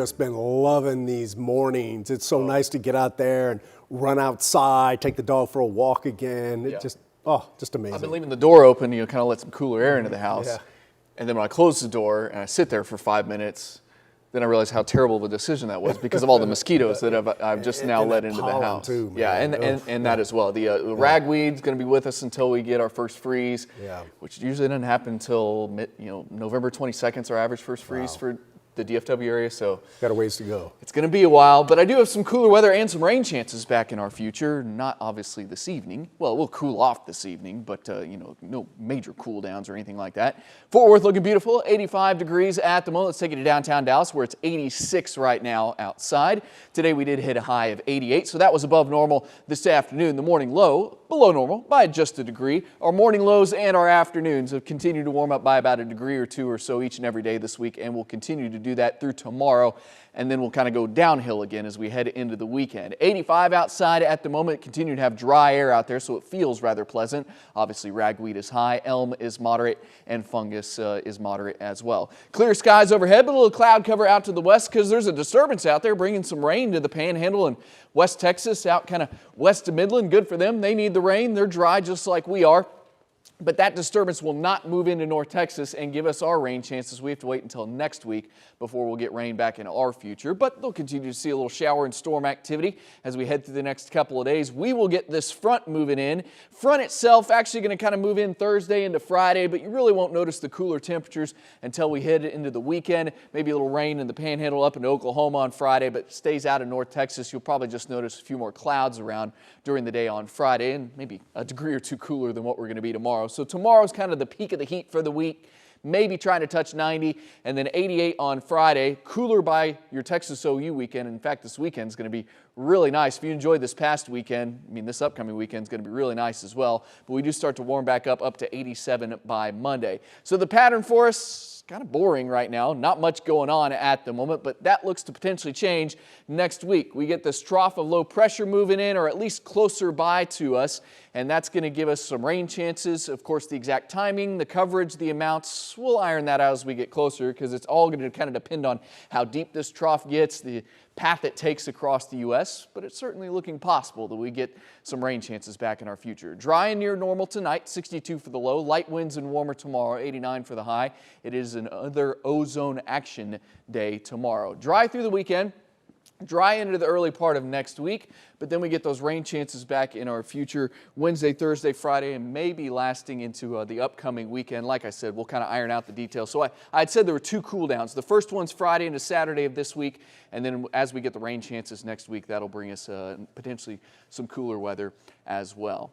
Just been loving these mornings. It's so nice to get out there and run outside, take the dog for a walk again. It just amazing. I've been leaving the door open, kind of let some cooler air into the house. Yeah. And then when I close the door and I sit there for 5 minutes, then I realize how terrible of a decision that was because of all the mosquitoes that I've just now let into the house. Too, man. Yeah, and that as well. The ragweed's going to be with us until we get our first freeze, which usually doesn't happen until November 22nd is our average first freeze for the DFW area, so got a ways to go. It's going to be a while, but I do have some cooler weather and some rain chances back in our future. Not obviously this evening. Well, we'll cool off this evening, but no major cool downs or anything like that. Fort Worth looking beautiful, 85 degrees at the moment. Let's take you to downtown Dallas where it's 86 right now outside. Today we did hit a high of 88, so that was above normal this afternoon. The morning low below normal by just a degree. Our morning lows and our afternoons have continued to warm up by about a degree or two or so each and every day this week, and we'll continue to do that through tomorrow, and then we'll kind of go downhill again as we head into the weekend. 85 outside at the moment, continue to have dry air out there, so it feels rather pleasant. Obviously ragweed is high, elm is moderate, and fungus is moderate as well. Clear skies overhead, but a little cloud cover out to the west because there's a disturbance out there bringing some rain to the Panhandle and West Texas, out kind of west of Midland. Good for them. They need the rain. They're dry just like we are. But that disturbance will not move into North Texas and give us our rain chances. We have to wait until next week before we'll get rain back in our future. But they'll continue to see a little shower and storm activity as we head through the next couple of days. We will get this front moving in. Front itself actually going to kind of move in Thursday into Friday, but you really won't notice the cooler temperatures until we head into the weekend. Maybe a little rain in the Panhandle up into Oklahoma on Friday, but it stays out of North Texas. You'll probably just notice a few more clouds around during the day on Friday, and maybe a degree or two cooler than what we're going to be tomorrow. So tomorrow's kind of the peak of the heat for the week, maybe trying to touch 90, and then 88 on Friday. Cooler by your Texas OU weekend. In fact, this weekend is going to be really nice. If you enjoyed this past weekend, this upcoming weekend is going to be really nice as well. But we do start to warm back up to 87 by Monday. So the pattern for us, kind of boring right now. Not much going on at the moment, but that looks to potentially change next week. We get this trough of low pressure moving in, or at least closer by to us, and that's going to give us some rain chances. Of course, the exact timing, the coverage, the amounts, we'll iron that out as we get closer because it's all going to kind of depend on how deep this trough gets, the path it takes across the U.S., but it's certainly looking possible that we get some rain chances back in our future. Dry and near normal tonight, 62 for the low, light winds and warmer tomorrow, 89 for the high. It is another ozone action day tomorrow. Dry through the weekend. Dry into the early part of next week, but then we get those rain chances back in our future Wednesday, Thursday, Friday, and maybe lasting into the upcoming weekend. Like I said, we'll kind of iron out the details. So I'd said there were two cool downs. The first one's Friday into Saturday of this week, and then as we get the rain chances next week, that'll bring us potentially some cooler weather as well.